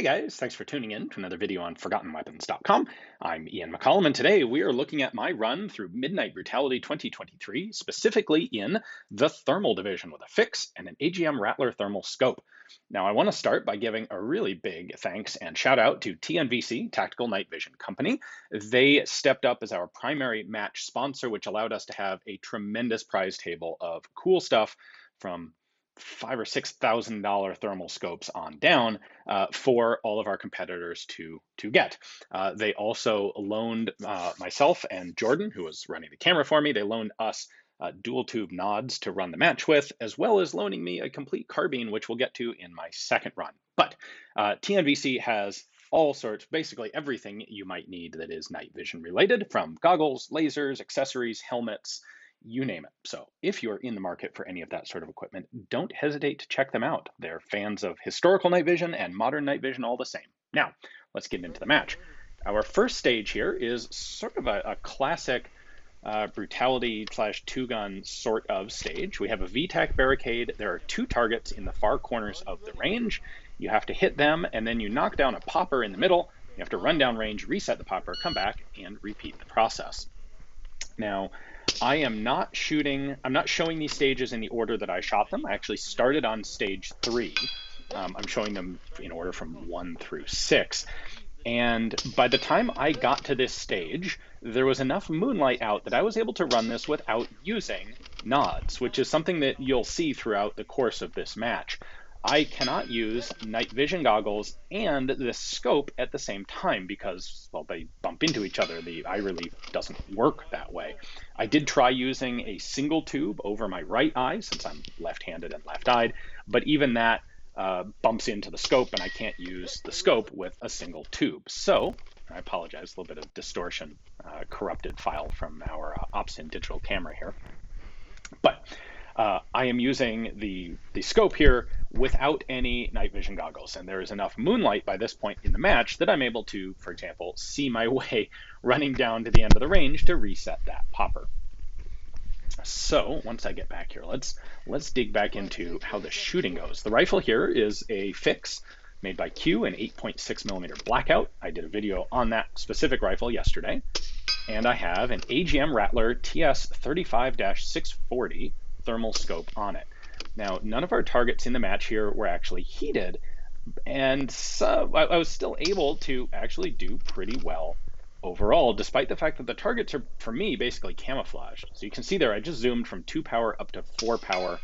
Hey guys, thanks for tuning in to another video on ForgottenWeapons.com. I'm Ian McCollum, and today we are looking at my run through Midnight Brutality 2023, specifically in the Thermal Division with a fix and an AGM Rattler thermal scope. Now, I want to start by giving a really big thanks and shout out to TNVC, Tactical Night Vision Company. They stepped up as our primary match sponsor, which allowed us to have a tremendous prize table of cool stuff from $5,000 or $6,000 thermal scopes on down for all of our competitors to get. They also loaned myself and Jordan, who was running the camera for me, they loaned us dual tube nods to run the match with, as well as loaning me a complete carbine, which we'll get to in my second run. But TNVC has all sorts, basically everything you might need that is night vision related, from goggles, lasers, accessories, helmets, you name it. So if you're in the market for any of that sort of equipment, don't hesitate to check them out. They're fans of historical night vision and modern night vision all the same. Now, let's get into the match. Our first stage here is sort of a classic brutality / two-gun sort of stage. We have a VTAC barricade. There are two targets in the far corners of the range. You have to hit them, and then you knock down a popper in the middle. You have to run down range, reset the popper, come back, and repeat the process. Now, I'm not showing these stages in the order that I shot them. I actually started on stage 3. I'm showing them in order from 1 through 6. And by the time I got to this stage, there was enough moonlight out that I was able to run this without using nods, which is something that you'll see throughout the course of this match. I cannot use night vision goggles and this scope at the same time because, well, they bump into each other. The eye relief doesn't work that way. I did try using a single tube over my right eye since I'm left-handed and left-eyed, but even that bumps into the scope and I can't use the scope with a single tube. So, I apologize, a little bit of distortion, corrupted file from our Opsin digital camera here. But I am using the scope here without any night vision goggles, and there is enough moonlight by this point in the match that I'm able to, for example, see my way running down to the end of the range to reset that popper. So once I get back here, let's dig back into how the shooting goes. The rifle here is a fix made by Q, an 8.6mm blackout. I did a video on that specific rifle yesterday, and I have an AGM Rattler TS 35-640 thermal scope on it. Now, none of our targets in the match here were actually heated, and so I was still able to actually do pretty well overall, despite the fact that the targets are, for me, basically camouflaged. So you can see there, I just zoomed from 2 power up to 4 power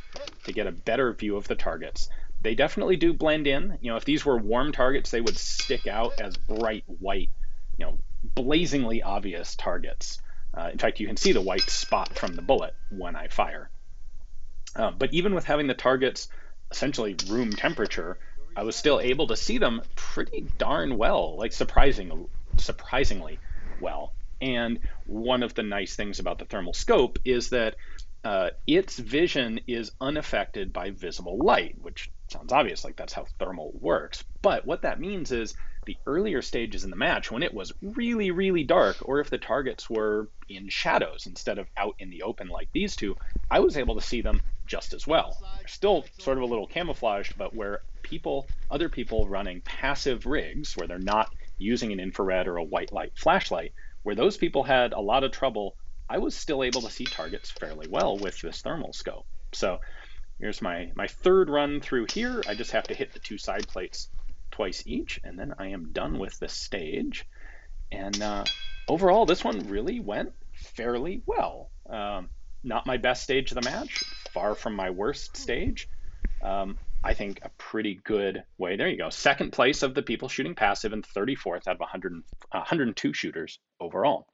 to get a better view of the targets. They definitely do blend in. You know, if these were warm targets, they would stick out as bright white, you know, blazingly obvious targets. In fact, you can see the white spot from the bullet when I fire. But even with having the targets essentially room temperature, I was still able to see them pretty darn well, like surprisingly well. And one of the nice things about the thermal scope is that its vision is unaffected by visible light, which sounds obvious, like that's how thermal works. But what that means is the earlier stages in the match, when it was really, really dark, or if the targets were in shadows instead of out in the open like these two, I was able to see them just as well. They're still sort of a little camouflaged, but where other people running passive rigs, where they're not using an infrared or a white light flashlight, where those people had a lot of trouble, I was still able to see targets fairly well with this thermal scope. So here's my third run through here. I just have to hit the 2 side plates twice each, and then I am done with the stage. And overall, this one really went fairly well. Not my best stage of the match, far from my worst stage. I think a pretty good way. There you go. Second place of the people shooting passive and 34th out of 102 shooters overall.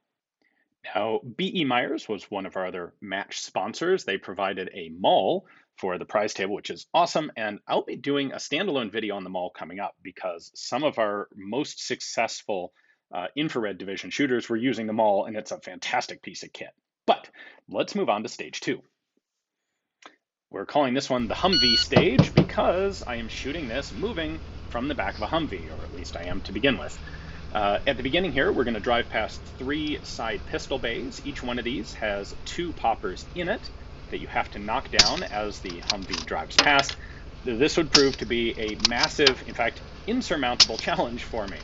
Now, BE Meyers was one of our other match sponsors. They provided a mall for the prize table, which is awesome. And I'll be doing a standalone video on the mall coming up because some of our most successful infrared division shooters were using the mall, and it's a fantastic piece of kit. But let's move on to stage 2. We're calling this one the Humvee stage because I am shooting this moving from the back of a Humvee, or at least I am to begin with. At the beginning here, we're going to drive past 3 side pistol bays. Each one of these has 2 poppers in it that you have to knock down as the Humvee drives past. this would prove to be a massive, in fact, insurmountable challenge for me.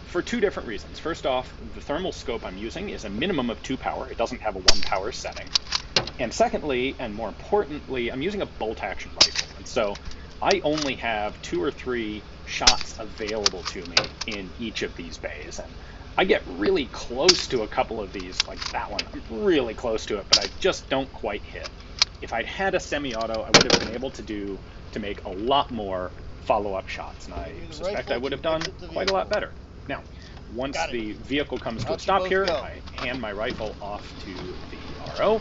For two different reasons. First off, the thermal scope I'm using is a minimum of 2 power. It doesn't have a 1 power setting. And secondly, and more importantly, I'm using a bolt action rifle. And so I only have 2 or 3 shots available to me in each of these bays. And I get really close to a couple of these, like that one. I'm really close to it, but I just don't quite hit. If I'd had a semi-auto, I would have been able to make a lot more follow-up shots, and I suspect I would have done quite a lot better. Now, once the vehicle comes to a stop here, I hand my rifle off to the RO,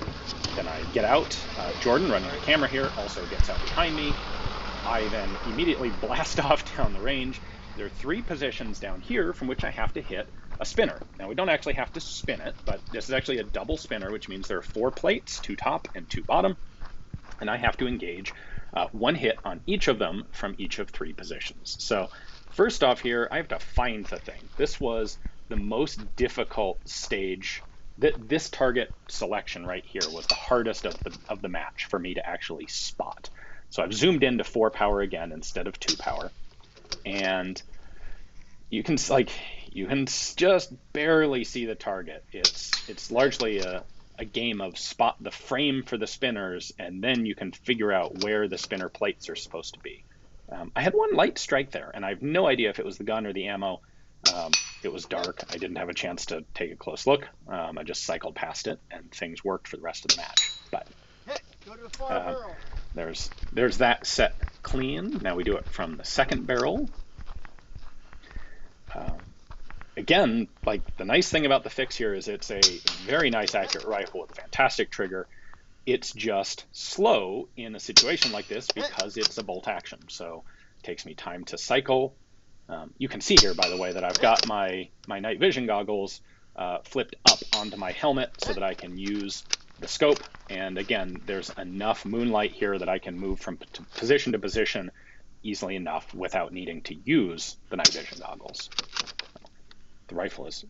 then I get out. Jordan, running the camera here, also gets out behind me. I then immediately blast off down the range. There are 3 positions down here from which I have to hit a spinner. Now, we don't actually have to spin it, but this is actually a double spinner, which means there are 4 plates, 2 top and 2 bottom, and I have to engage 1 hit on each of them from each of 3 positions. So first off here, I have to find the thing. This was the most difficult stage. This target selection right here was the hardest of the match for me to actually spot. So I've zoomed into 4 power again instead of 2 power, and you can just barely see the target. It's largely a game of spot the frame for the spinners, and then you can figure out where the spinner plates are supposed to be. I had 1 light strike there, and I have no idea if it was the gun or the ammo. It was dark. I didn't have a chance to take a close look. I just cycled past it, and things worked for the rest of the match. But there's that set clean. Now we do it from the second barrel. Again, like, the nice thing about the fix here is it's a very nice accurate rifle with a fantastic trigger. It's just slow in a situation like this because it's a bolt action. So it takes me time to cycle. You can see here, by the way, that I've got my night vision goggles flipped up onto my helmet so that I can use the scope. And again, there's enough moonlight here that I can move from position to position easily enough without needing to use the night vision goggles. The rifle is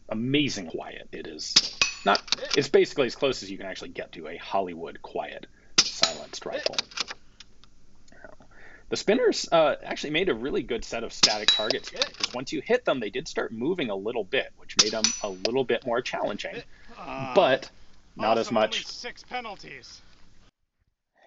amazing quiet. It's basically as close as you can actually get to a Hollywood quiet silenced rifle. The spinners actually made a really good set of static targets here, because once you hit them, they did start moving a little bit, which made them a little bit more challenging, but not as much. Only 6 penalties.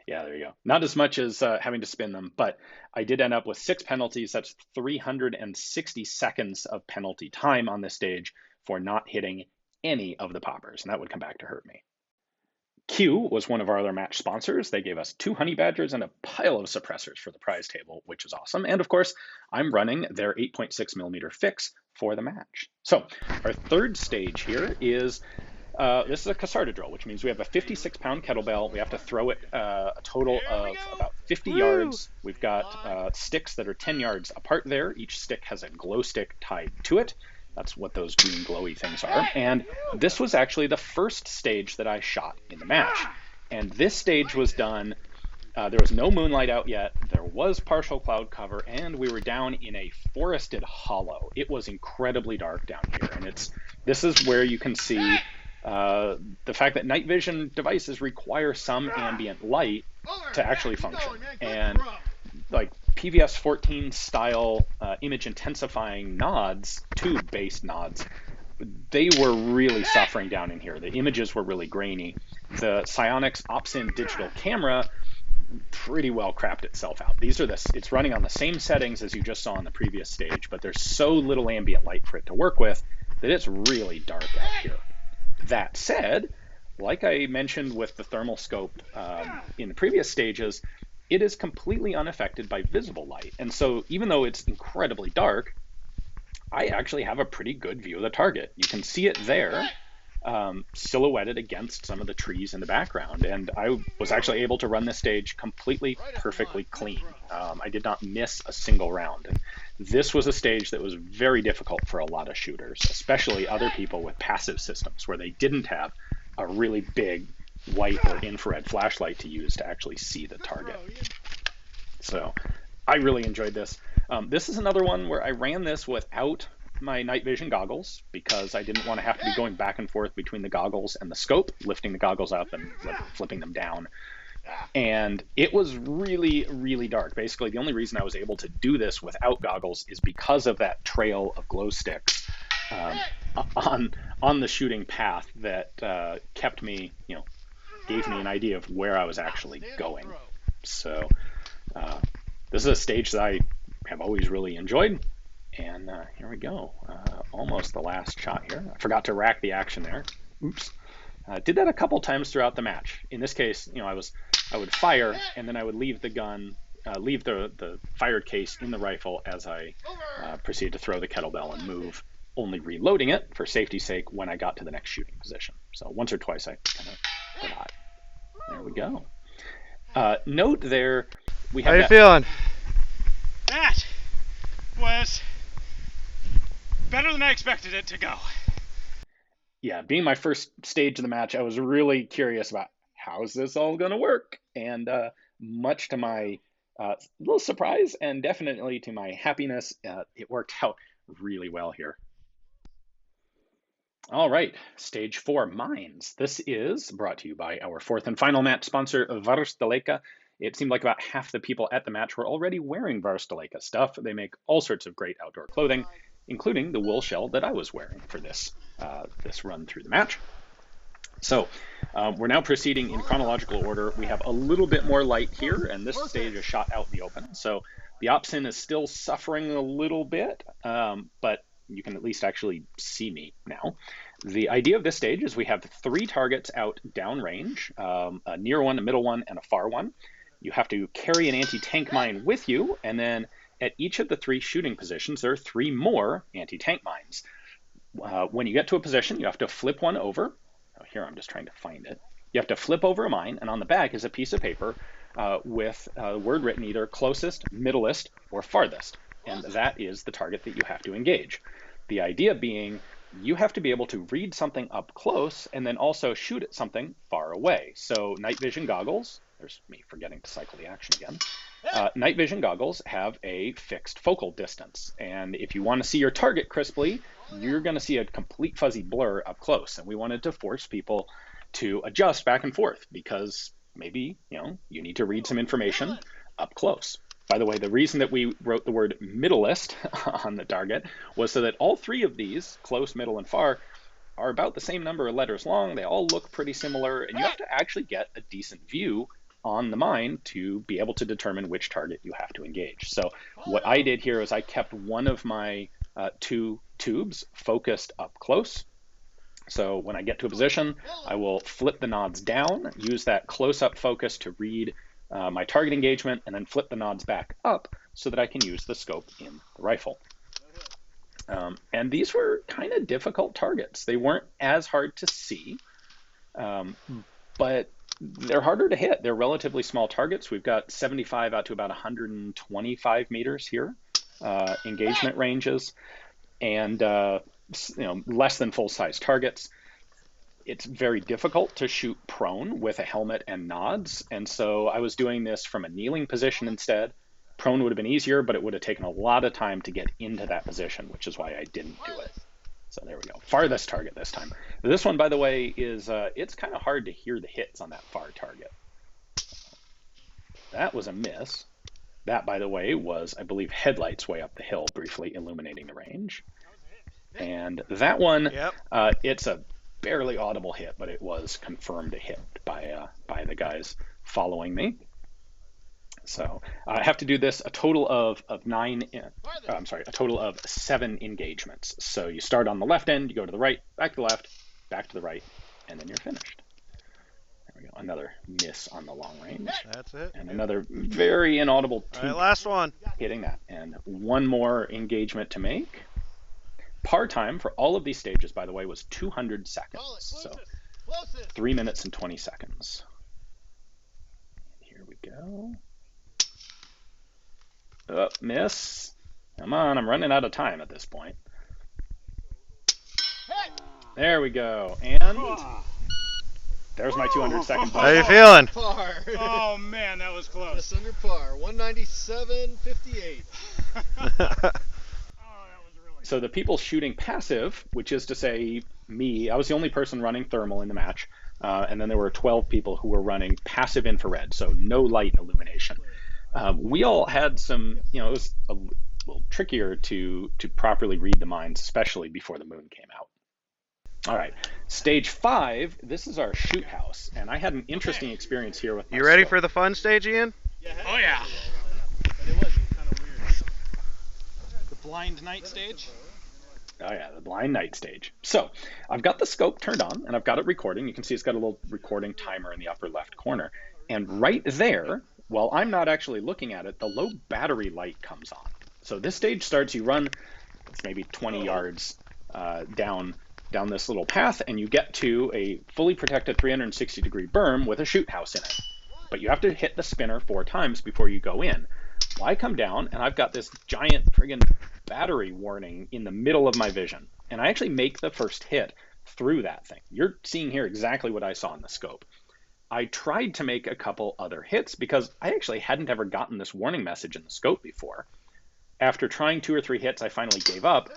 Yeah, there you go. Not as much as having to spin them, but I did end up with 6 penalties. That's 360 seconds of penalty time on this stage for not hitting any of the poppers, and that would come back to hurt me. Q was one of our other match sponsors. They gave us 2 honey badgers and a pile of suppressors for the prize table, which is awesome. And of course, I'm running their 8.6mm fix for the match. So our third stage here is this is a Casada Drill, which means we have a 56-pound kettlebell. We have to throw it a total of about 50 yards. We've got sticks that are 10 yards apart there. Each stick has a glow stick tied to it. That's what those green glowy things are. And this was actually the first stage that I shot in the match. And this stage was done, there was no moonlight out yet, there was partial cloud cover, and we were down in a forested hollow. It was incredibly dark down here. And this is where you can see the fact that night vision devices require some ambient light to actually function. And like PVS 14 style image intensifying nods, tube-based nods, they were really suffering down in here. The images were really grainy. The Psionics Opsin digital camera pretty well crapped itself out. It's running on the same settings as you just saw on the previous stage, but there's so little ambient light for it to work with that it's really dark out here. That said, like I mentioned with the thermal scope in the previous stages, it is completely unaffected by visible light. And so even though it's incredibly dark, I actually have a pretty good view of the target. You can see it there, silhouetted against some of the trees in the background. And I was actually able to run this stage completely, perfectly clean. I did not miss a single round. And this was a stage that was very difficult for a lot of shooters, especially other people with passive systems where they didn't have a really big white or infrared flashlight to use to actually see the target. So I really enjoyed this. This is another one where I ran this without my night vision goggles because I didn't want to have to be going back and forth between the goggles and the scope, lifting the goggles up and flipping them down. And it was really, really dark. Basically, the only reason I was able to do this without goggles is because of that trail of glow sticks on the shooting path that kept me, gave me an idea of where I was actually going. So this is a stage that I have always really enjoyed. And here we go. Almost the last shot here. I forgot to rack the action there. Oops. Did that a couple times throughout the match. In this case, I would fire and then I would leave the gun, leave the fired case in the rifle as I proceed to throw the kettlebell and move, only reloading it for safety's sake when I got to the next shooting position. So once or twice I kind of forgot. There we go. Note there, we have. How you feeling? That was better than I expected it to go. Yeah, being my first stage of the match, I was really curious about how's this all going to work. And much to my little surprise and definitely to my happiness, it worked out really well here. All right, stage 4, mines. This is brought to you by our fourth and final match sponsor, Varusteleka. It seemed like about half the people at the match were already wearing Varusteleka stuff. They make all sorts of great outdoor clothing, including the wool shell that I was wearing for this run through the match. So we're now proceeding in chronological order. We have a little bit more light here, and this stage is shot out in the open. So the Opsin is still suffering a little bit, but you can at least actually see me now. The idea of this stage is we have 3 targets out downrange, a near one, a middle one, and a far one. You have to carry an anti-tank mine with you, and then at each of the 3 shooting positions, there are 3 more anti-tank mines. When you get to a position, you have to flip one over. Oh, here I'm just trying to find it. You have to flip over a mine, and on the back is a piece of paper with a word written either closest, middleest, or farthest. And that is the target that you have to engage. The idea being you have to be able to read something up close and then also shoot at something far away. So night vision goggles, there's me forgetting to cycle the action again. Night vision goggles have a fixed focal distance. And if you want to see your target crisply, you're going to see a complete fuzzy blur up close. And we wanted to force people to adjust back and forth because maybe, you need to read some information up close. By the way, the reason that we wrote the word middleist on the target was so that all 3 of these, close, middle, and far, are about the same number of letters long. They all look pretty similar, and you have to actually get a decent view on the mine to be able to determine which target you have to engage. So what I did here is I kept one of my 2 tubes focused up close. So when I get to a position, I will flip the nods down, use that close-up focus to read my target engagement, and then flip the nods back up so that I can use the scope in the rifle. And these were kind of difficult targets. They weren't as hard to see, but they're harder to hit. They're relatively small targets. We've got 75 out to about 125 meters here, engagement ranges, and less than full-size targets. It's very difficult to shoot prone with a helmet and nods, and so I was doing this from a kneeling position instead. Prone would have been easier, but it would have taken a lot of time to get into that position, which is why I didn't do it. So there we go. Farthest target this time. This one, by the way, is it's kind of hard to hear the hits on that far target. That was a miss. That, by the way, was, I believe, headlights way up the hill, briefly illuminating the range. And that one, it's a barely audible hit, but it was confirmed a hit by the guys following me. So I have to do this a total of 7 engagements. So you start on the left end, you go to the right, back to the left, back to the right, and then you're finished. There we go. Another miss on the long range. That's it. And another very inaudible all right, last one. Hitting that. And one more engagement to make. Par time for all of these stages, by the way, was 200 seconds. So 3 minutes and 20 seconds. Here we go. Oh, miss. Come on, I'm running out of time at this point. There we go. And there's my 200-second par. How you feeling? Par. Oh, man, that was close. Just under par. 197.58. So the people shooting passive, which is to say me, I was the only person running thermal in the match. and then there were 12 people who were running passive infrared, so no light illumination. We all had some, it was a little trickier to properly read the mines, especially before the moon came out. All right, stage 5, this is our shoot house, and I had an interesting experience here with my You ready scope. for the fun stage, Ian? Oh yeah. It was kind of weird. The blind night stage. Oh yeah, the blind night stage. So I've got the scope turned on and I've got it recording. You can see it's got a little recording timer in the upper left corner. And right there, while I'm not actually looking at it, the low battery light comes on. So this stage starts, you run maybe 20 yards down this little path, and you get to a fully protected 360-degree berm with a shoot house in it. But you have to hit the spinner 4 times before you go in. Well, I come down and I've got this giant friggin' battery warning in the middle of my vision. And I actually make the first hit through that thing. You're seeing here exactly what I saw in the scope. I tried to make a couple other hits because I actually hadn't ever gotten this warning message in the scope before. After trying 2 or 3 hits, I finally gave up,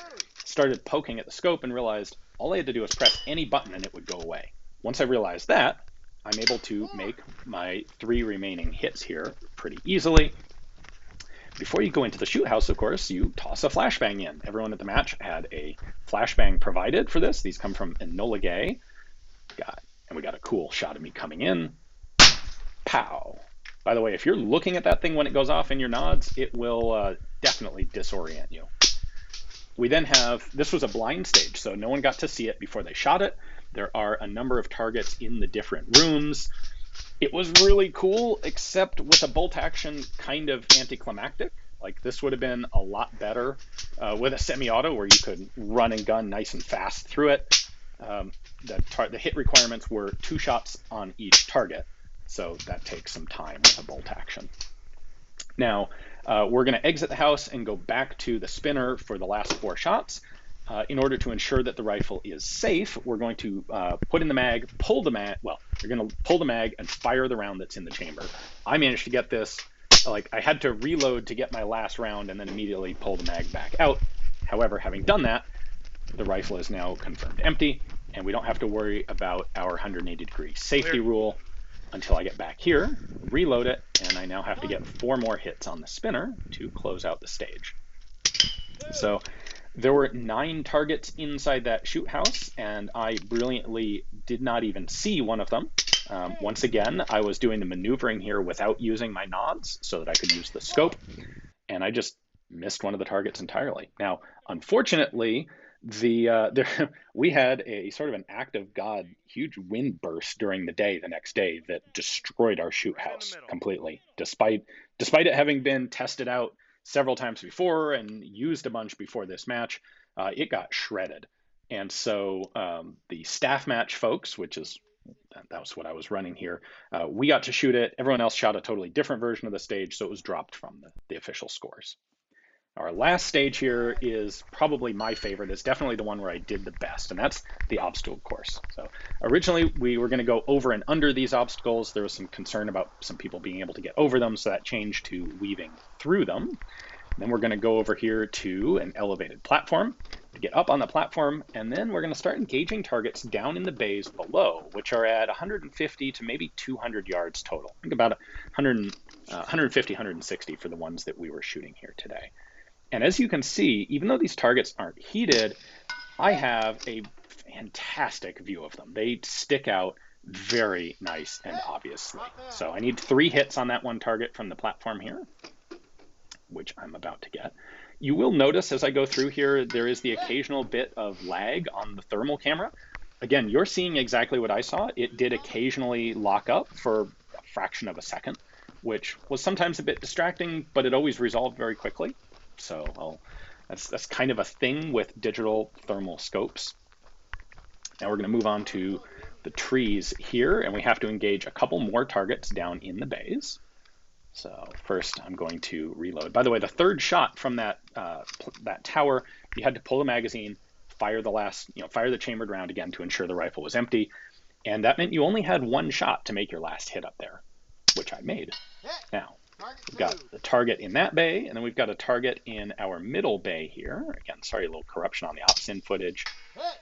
started poking at the scope, and realized all I had to do was press any button and it would go away. Once I realized that, I'm able to make my 3 remaining hits here pretty easily. Before you go into the shoot house, of course, you toss a flashbang in. Everyone at the match had a flashbang provided for this. These come from Enola Gay. And we got a cool shot of me coming in. Pow. By the way, if you're looking at that thing when it goes off in your nods, it will definitely disorient you. We then have, this was a blind stage, so no one got to see it before they shot it. There are a number of targets in the different rooms. It was really cool, except with a bolt action kind of anticlimactic. Like this would have been a lot better with a semi-auto where you could run and gun nice and fast through it. The hit requirements were 2 shots on each target, so that takes some time with a bolt action. Now, we're going to exit the house and go back to the spinner for the last 4 shots. In order to ensure that the rifle is safe, we're going to put in the mag, pull the mag, well, you're going to pull the mag and fire the round that's in the chamber. I managed to get this, like I had to reload to get my last round and then immediately pull the mag back out. However, having done that, the rifle is now confirmed empty, and we don't have to worry about our 180-degree safety rule until I get back here, reload it, and I now have to get 4 more hits on the spinner to close out the stage. So there were 9 targets inside that shoot house, and I brilliantly did not even see one of them. Once again, I was doing the maneuvering here without using my nods so that I could use the scope, and I just missed one of the targets entirely. Now, unfortunately, we had a sort of an act of God, huge wind burst during the day the next day that destroyed our shoot house completely, despite it having been tested out several times before and used a bunch before this match. It got shredded. And so the staff match folks, that was what I was running here, we got to shoot it. Everyone else shot a totally different version of the stage, so it was dropped from the official scores. Our last stage here is probably my favorite. It's definitely the one where I did the best, and that's the obstacle course. So originally we were going to go over and under these obstacles. There was some concern about some people being able to get over them, so that changed to weaving through them. Then we're going to go over here to an elevated platform to get up on the platform, and then we're going to start engaging targets down in the bays below, which are at 150 to maybe 200 yards total. I think about 150, 160 for the ones that we were shooting here today. And as you can see, even though these targets aren't heated, I have a fantastic view of them. They stick out very nice and obviously. So I need 3 hits on that one target from the platform here, which I'm about to get. You will notice as I go through here, there is the occasional bit of lag on the thermal camera. Again, you're seeing exactly what I saw. It did occasionally lock up for a fraction of a second, which was sometimes a bit distracting, but it always resolved very quickly. So that's kind of a thing with digital thermal scopes. Now we're going to move on to the trees here, and we have to engage a couple more targets down in the bays. So first I'm going to reload. By the way, the 3rd shot from that tower, you had to pull the magazine, fire the chambered round again to ensure the rifle was empty. And that meant you only had 1 shot to make your last hit up there, which I made. Now, we've got the target in that bay, and then we've got a target in our middle bay here. Again, sorry, a little corruption on the ops-in footage.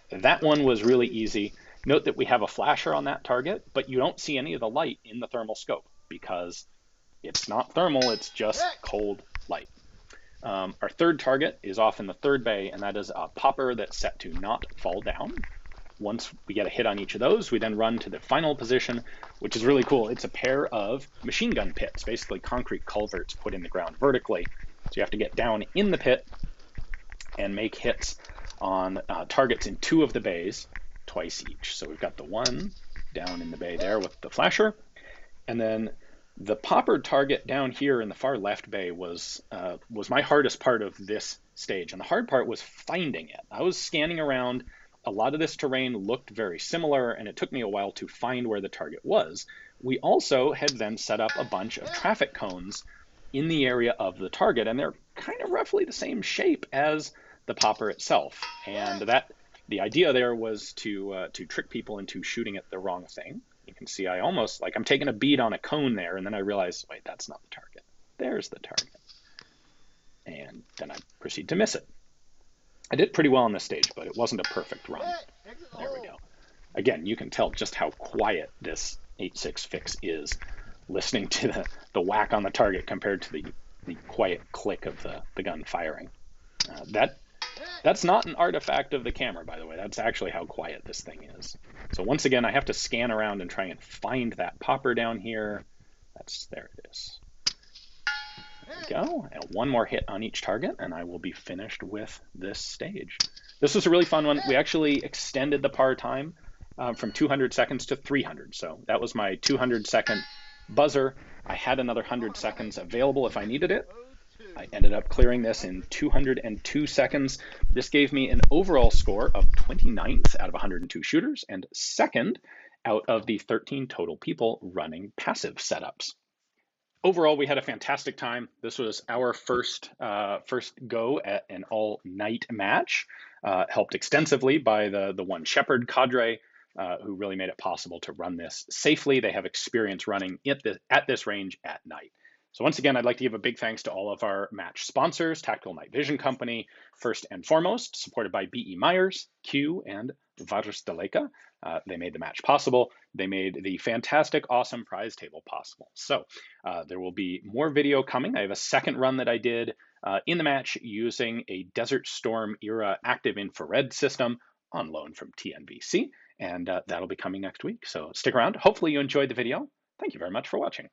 That one was really easy. Note that we have a flasher on that target, but you don't see any of the light in the thermal scope because it's not thermal, it's just cold light. Our third target is off in the third bay, and that is a popper that's set to not fall down. Once we get a hit on each of those, we then run to the final position, which is really cool. It's a pair of machine gun pits, basically concrete culverts put in the ground vertically. So you have to get down in the pit and make hits on targets in 2 of the bays, twice each. So we've got the one down in the bay there with the flasher, and then the popper target down here in the far left bay was my hardest part of this stage, and the hard part was finding it. I was scanning around. A lot of this terrain looked very similar, and it took me a while to find where the target was. We also had then set up a bunch of traffic cones in the area of the target, and they're kind of roughly the same shape as the popper itself. And the idea there was to trick people into shooting at the wrong thing. You can see I'm taking a bead on a cone there, and then I realize, wait, that's not the target. There's the target. And then I proceed to miss it. I did pretty well on this stage, but it wasn't a perfect run. There we go. Again, you can tell just how quiet this 8.6 fix is, listening to the whack on the target compared to the quiet click of the gun firing. That's not an artifact of the camera, by the way. That's actually how quiet this thing is. So once again, I have to scan around and try and find that popper down here. There it is. There we go. And one more hit on each target, and I will be finished with this stage. This was a really fun one. We actually extended the par time from 200 seconds to 300. So that was my 200-second buzzer. I had another 100 seconds available if I needed it. I ended up clearing this in 202 seconds. This gave me an overall score of 29th out of 102 shooters and 2nd out of the 13 total people running passive setups. Overall, we had a fantastic time. This was our first go at an all-night match, helped extensively by the One Shepherd cadre, who really made it possible to run this safely. They have experience running at this range at night. So once again, I'd like to give a big thanks to all of our match sponsors, Tactical Night Vision Company, first and foremost, supported by B.E. Meyers, Q, and Varusteleka. They made the match possible. They made the fantastic, awesome prize table possible. So there will be more video coming. I have a second run that I did in the match using a Desert Storm era active infrared system on loan from TNVC, and that'll be coming next week. So stick around. Hopefully you enjoyed the video. Thank you very much for watching.